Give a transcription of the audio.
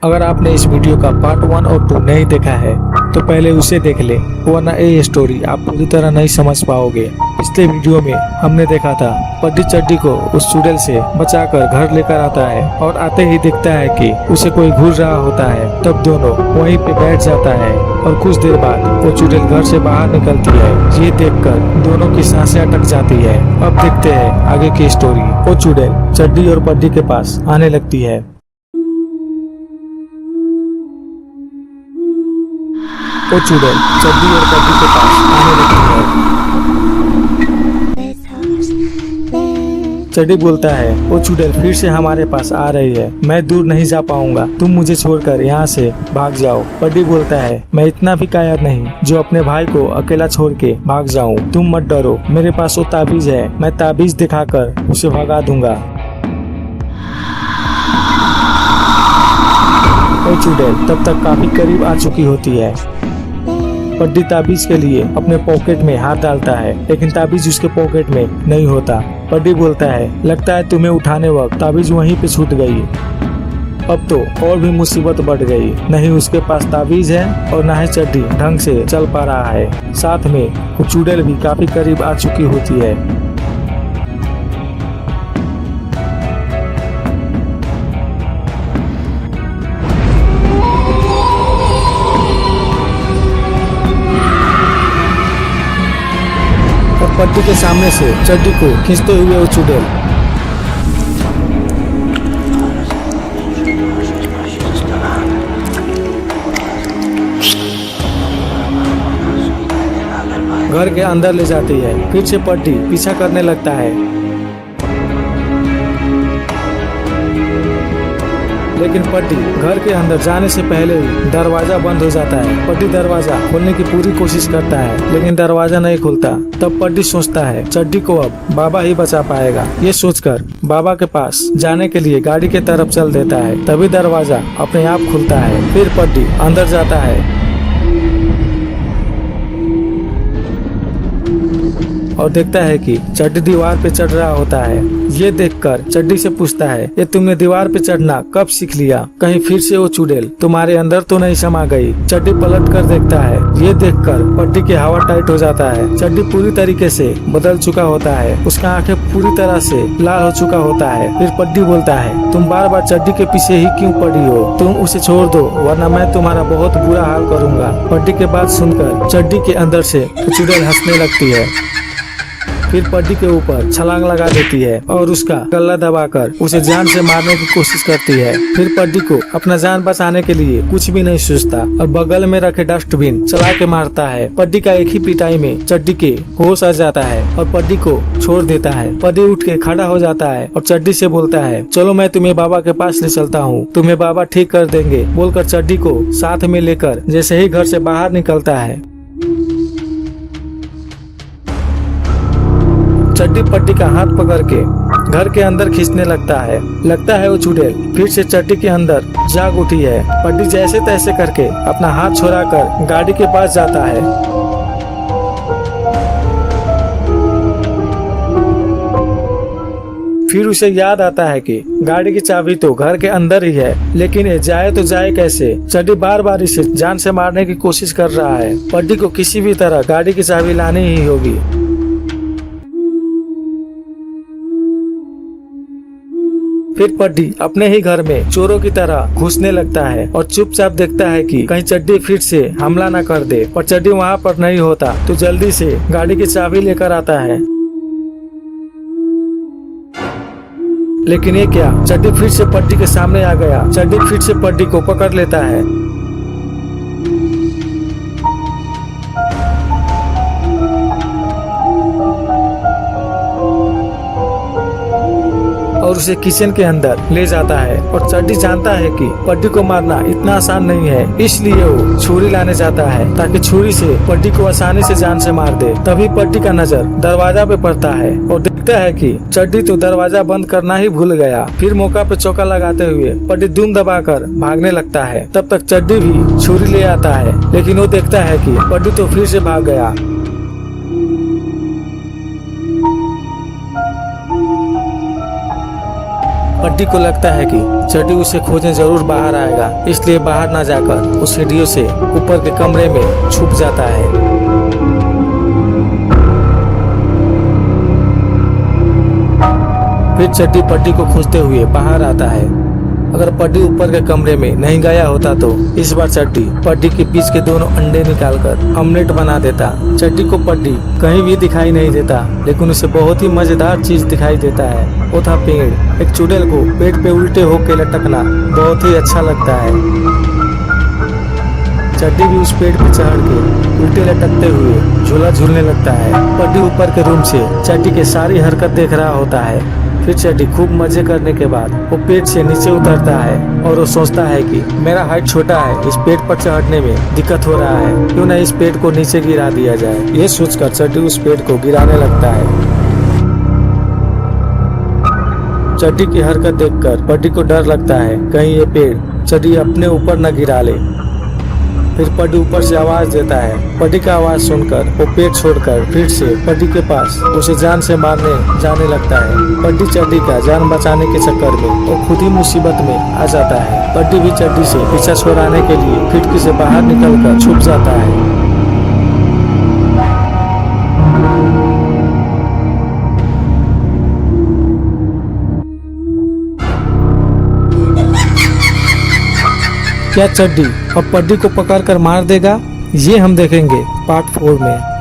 अगर आपने इस वीडियो का पार्ट 1 और 2 नहीं देखा है तो पहले उसे देख ले, वरना ये स्टोरी आप पूरी तरह नहीं समझ पाओगे। पिछले वीडियो में हमने देखा था पड्डी चड्डी को उस चुड़ैल से बचाकर घर लेकर आता है और आते ही दिखता है कि उसे कोई घूर रहा होता है। तब दोनों वहीं पे बैठ जाता है और कुछ देर बाद वो चुड़ैल घर से बाहर निकलती है। ये देखकर दोनों की सांसें अटक जाती है। अब देखते हैं आगे की स्टोरी। वो चुड़ैल चड्डी और पड्डी के पास आने लगती है। वो चुड़ैल चड्डी और पड्डी के पास आने लगती है। चड्डी बोलता है, वो चुड़ैल फिर से हमारे पास आ रही है, मैं दूर नहीं जा पाऊंगा, तुम मुझे छोड़कर यहाँ से भाग जाओ। पड्डी बोलता है, मैं इतना भी कायर नहीं जो अपने भाई को अकेला छोड़ के भाग जाऊं। तुम मत डरो, मेरे पास वो ताबीज है, मैं ताबीज दिखाकर उसे भगा दूंगा। वो चुड़ैल तब तक काफी करीब आ चुकी होती है। पड्डी ताबीज के लिए अपने पॉकेट में हाथ डालता है, लेकिन ताबीज उसके पॉकेट में नहीं होता। पड्डी बोलता है, लगता है तुम्हें उठाने वक्त ताबीज वहीं पे छूट गई। अब तो और भी मुसीबत बढ़ गई, नहीं उसके पास ताबीज है और न ही चड्डी ढंग से चल पा रहा है। साथ में वो चुड़ैल भी काफी करीब आ चुकी होती है। पड्डी के सामने से चड्डी को खींचते हुए वो चुड़ैल घर के अंदर ले जाती है। फिर से पड्डी पीछा करने लगता है, लेकिन पड्डी घर के अंदर जाने से पहले ही दरवाजा बंद हो जाता है। पड्डी दरवाजा खोलने की पूरी कोशिश करता है, लेकिन दरवाजा नहीं खुलता। तब पड्डी सोचता है चड्डी को अब बाबा ही बचा पाएगा। ये सोचकर बाबा के पास जाने के लिए गाड़ी के तरफ चल देता है। तभी दरवाजा अपने आप खुलता है। फिर पड्डी अंदर जाता है और देखता है कि चड्डी दीवार पे चढ़ रहा होता है। ये देखकर चड्डी से पूछता है, ये तुमने दीवार पे चढ़ना कब सीख लिया? कहीं फिर से वो चुड़ैल तुम्हारे अंदर तो नहीं समा गई? चड्डी पलट कर देखता है। ये देखकर पड्डी की हवा टाइट हो जाता है। चड्डी पूरी तरीके से बदल चुका होता है, उसका आंखें पूरी तरह से लाल हो चुका होता है। फिर पड्डी बोलता है, तुम बार बार चड्डी के पीछे ही क्यों पड़ी हो? तुम उसे छोड़ दो, वरना मैं तुम्हारा बहुत बुरा हाल करूँगा। पड्डी के बात सुनकर चड्डी के अंदर से चुड़ैल हंसने लगती है। फिर पड्डी के ऊपर छलांग लगा देती है और उसका गला दबाकर उसे जान से मारने की कोशिश करती है। फिर पड्डी को अपना जान बचाने के लिए कुछ भी नहीं सोचता और बगल में रखे डस्टबिन चला के मारता है। पड्डी का एक ही पिटाई में चड्डी के होश आ जाता है और पड्डी को छोड़ देता है। पड्डी उठ के खड़ा हो जाता है और चड्डी से बोलता है, चलो मैं तुम्हें बाबा के पास ले चलता हूँ, तुम्हें बाबा ठीक कर देंगे। बोलकर चड्डी को साथ में लेकर जैसे ही घर से बाहर निकलता है, चड्डी पड्डी का हाथ पकड़ के घर के अंदर खींचने लगता है। लगता है वो चुड़ैल फिर से चड्डी के अंदर जाग उठी है। पड्डी जैसे तैसे करके अपना हाथ छुड़ाकर गाड़ी के पास जाता है। फिर उसे याद आता है कि गाड़ी की चाबी तो घर के अंदर ही है, लेकिन ये जाए तो जाए कैसे? चड्डी बार बार इसे जान से मारने की कोशिश कर रहा है। पड्डी को किसी भी तरह गाड़ी की चाबी लानी ही होगी। फिर पड्डी अपने ही घर में चोरों की तरह घुसने लगता है और चुपचाप देखता है कि कहीं चड्डी फिर से हमला न कर दे। पर चड्डी वहाँ पर नहीं होता तो जल्दी से गाड़ी की चाबी लेकर आता है। लेकिन ये क्या, चड्डी फिर से पड्डी के सामने आ गया। चड्डी फिर से पड्डी को पकड़ लेता है और उसे किचन के अंदर ले जाता है। और चड्डी जानता है कि पड्डी को मारना इतना आसान नहीं है, इसलिए वो छुरी लाने जाता है ताकि छुरी से पड्डी को आसानी से जान से मार दे। तभी पड्डी का नजर दरवाजा पे पड़ता है और देखता है कि चड्डी तो दरवाजा बंद करना ही भूल गया। फिर मौका पे चौका लगाते हुए पड्डी धूम दबाकर भागने लगता है। तब तक चड्डी भी छुरी ले आता है, लेकिन वो देखता है कि पड्डी तो फिर से भाग गया। पड्डी को लगता है कि चड्डी उसे खोजने जरूर बाहर आएगा, इसलिए बाहर न जाकर उस सीढ़ियों से ऊपर के कमरे में छुप जाता है। फिर चड्डी पड्डी को खोजते हुए बाहर आता है। अगर पड्डी ऊपर के कमरे में नहीं गया होता तो इस बार चड्डी पड्डी के बीच के दोनों अंडे निकालकर ऑमलेट बना देता। चड्डी को पड्डी कहीं भी दिखाई नहीं देता, लेकिन उसे बहुत ही मजेदार चीज दिखाई देता है। वो था पेड़। एक चुड़ैल को पेड़ पे उल्टे होकर लटकना बहुत ही अच्छा लगता है। चड्डी भी उस पेड़ पे चढ़ के उल्टे लटकते हुए झूला झूलने लगता है। पड्डी ऊपर के रूम से चड्डी की सारी हरकत देख रहा होता है। फिर चड्डी खूब मजे करने के बाद वो पेड़ से नीचे उतरता है और वो सोचता है कि मेरा हाइट छोटा है, इस पेड़ पर चढ़ने में दिक्कत हो रहा है, क्यों न इस पेड़ को नीचे गिरा दिया जाए। ये सोचकर चड्डी उस पेड़ को गिराने लगता है। चड्डी की हरकत देखकर पड्डी को डर लगता है कहीं ये पेड़ चड्डी अपने ऊपर न गिरा ले। फिर पड्डी ऊपर से आवाज देता है। पड्डी का आवाज सुनकर वो पेड़ छोड़कर फिर से पड्डी के पास उसे जान से मारने जाने लगता है। पड्डी चड्डी का जान बचाने के चक्कर में वो खुद ही मुसीबत में आ जाता है। पड्डी भी चड्डी से पीछा छुड़ाने के लिए खिड़की से बाहर निकलकर छुप जाता है। क्या चड्डी अब पड्डी को पकड़कर मार देगा? ये हम देखेंगे पार्ट 4 में।